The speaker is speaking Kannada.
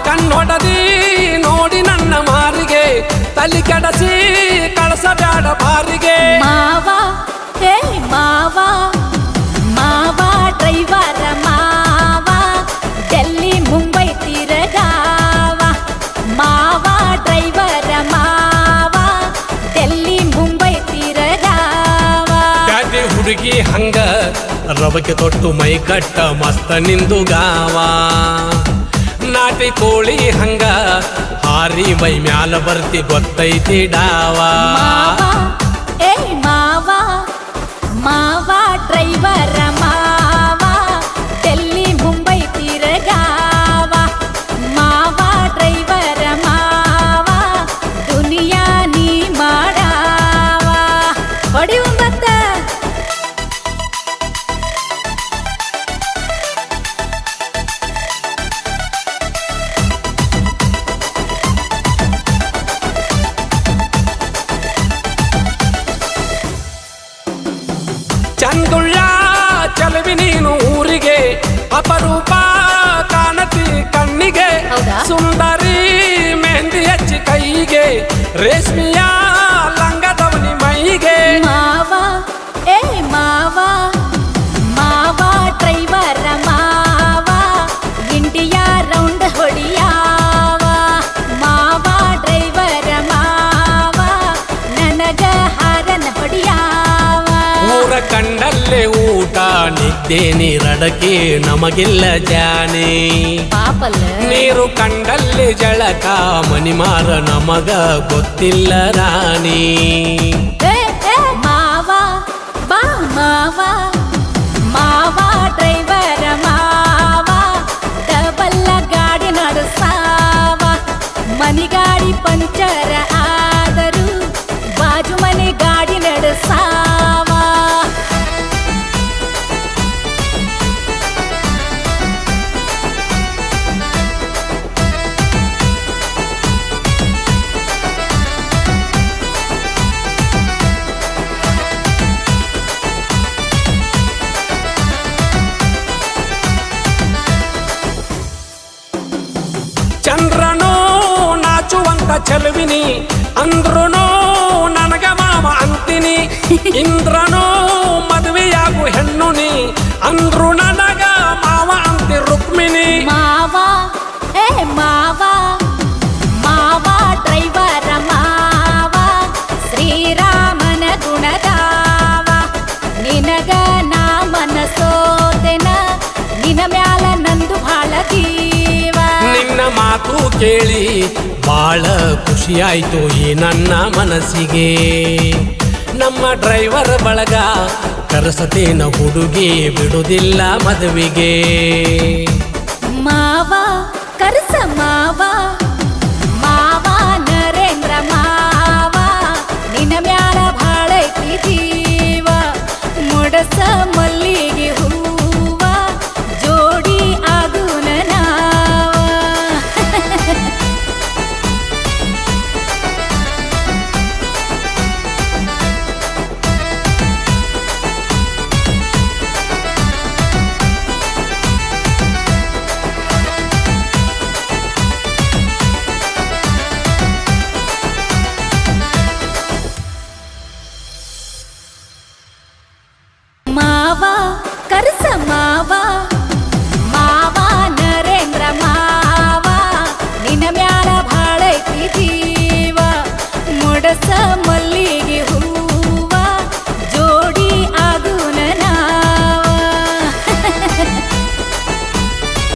ಕಣ್ಣೊಡದಿ ನೋಡಿ ನನ್ನ ಮಾರಿಗೆ ತಲೆ ಕೆಡಸಿ ಕಳಸಬ್ಯಾಡ ಬಾರಿಗೆ ಮಾವ ಹೇ ಮಾವ ಮಾವ ಡ್ರೈವರ ಮಾವ ಡೆಲ್ಲಿ ಮುಂಬೈ ತಿರಗಾವ ಮಾವ ಡ್ರೈವರ ಮಾವ ಡೆಲ್ಲಿ ಮುಂಬೈ ತಿರಗಾವ ಪ್ಯಾಟಿ ಹುಡುಗಿ ಹಂಗ ರವಕ್ಕೆ ತೊಟ್ಟು ಮೈ ಕಟ್ಟ ಮಸ್ತ ನಿಂದು ಗಾವ ನಾಟಿ ಕೋಳಿ ಹಂಗ ಹಾರಿ ಮೈ ಮ್ಯಾಲ ಬರ್ತಿ ಗೊತ್ತೈತಿ ಡಾವಾ ಏ ಮಾವ ಮಾವ ಡ್ರೈವರ ಮಾವ ಡೆಲ್ಲಿ ಮುಂಬೈ ತಿರಗಾವ ಮಾವ ಡ್ರೈವರ ಮಾವ ದುನಿಯಾ ನೀ ಮಾಡಾವ ಹೊಡಿ ಒಂಬತ್ತ ಚಂದುಳ್ಳ ಚಲವಿ ನೀನು ಊರಿಗೆ ಅಪರೂಪ ಕಾಣತಿ ಕಣ್ಣಿಗೆ ಹೌದಾ? ಸುಂದರಿ ಮೆಹಂದಿ ಹಚ್ಚಿ ಕೈಗೆ ರೇಷ್ಮೆಯ ಲಂಗದವನಿ ಮೈಗೆ ಮಾವ ಏ ಮಾವ ಮಾವ ಡ್ರೈವರ ಮಾವ ಇಂಡಿಯಾ ರೌಂಡ್ ಹೊಡಿಯಾವ ಮಾವ ಡ್ರೈವರ ಮಾವ ನನಗ ಹಾರನ ಹೊಡಿಯಾವ ಊರ ಕಂಡಲ್ಲೇ ಊಟ ನಿದ್ದೆ ನೀರಡಕೆ ನಮಗಿಲ್ಲ ಜಾನೆ ಪಾಪಲ್ಲ ನೀರು ಕಂಡಲ್ಲಿ ಜಳಕ ಮನಿಮಾರ ನಮಗ ಗೊತ್ತಿಲ್ಲ ರಾಣಿ ಏ ಮಾವ ಬಾ ಮಾವ ಮಾವ ಡ್ರೈವರ ಮಾವ ಡಬಲ್ಲ ಗಾಡಿ ನಡೆಸಾವ ಮನಿಗಾಡಿ ಪಂಚರ ಆದರೂ ಬಾಜು ಮನೆ ಗಾಡಿ ನಡೆಸಾವ ಚಂದ್ರನೋ ನಾಚುವಂತ ಚೆಲುವಿನಿ ಅಂದ್ರುನೋ ನನಗ ಮಾವ ಅಂತೀನಿ ಇಂದ್ರನೋ ಮದುವೆಯಾಗು ಹೆಣ್ಣು ನೀ ಅಂದ್ರು ನನಗ ಮಾವ ಅಂತಿ ರುಕ್ಮಿಣಿ ಮಾವ ಏ ಮಾವ ಮಾವ ಡ್ರೈವರ ಮಾವ ಶ್ರೀರಾಮನ ಗುಣದಾವ ನಿನಗ ನಾ ಮನಸೋದೆನ ನಿನ ಮ್ಯಾಲ ನಂದು ಭಾಳ ಜೀವ ನಿನ್ನ ಮಾತು ಕೇಳಿ ಬಾಳ ಖುಷಿಯಾಯ್ತು ಈ ನನ್ನ ಮನಸ್ಸಿಗೆ ನಮ್ಮ ಡ್ರೈವರ್ ಬಳಗ ಕರೆಸತೇನ ಹುಡುಗಿ ಬಿಡುವುದಿಲ್ಲ ಮದುವೆಗೆ ಮಾವ ಕರ್ಸ ಮಾವ ಮಾವ ನರೇಂದ್ರ ಮಾವ ನಿನ ಮ್ಯಾಲ ಭಾಳ ಐತಿ ಜೀವ ಮುಡಸ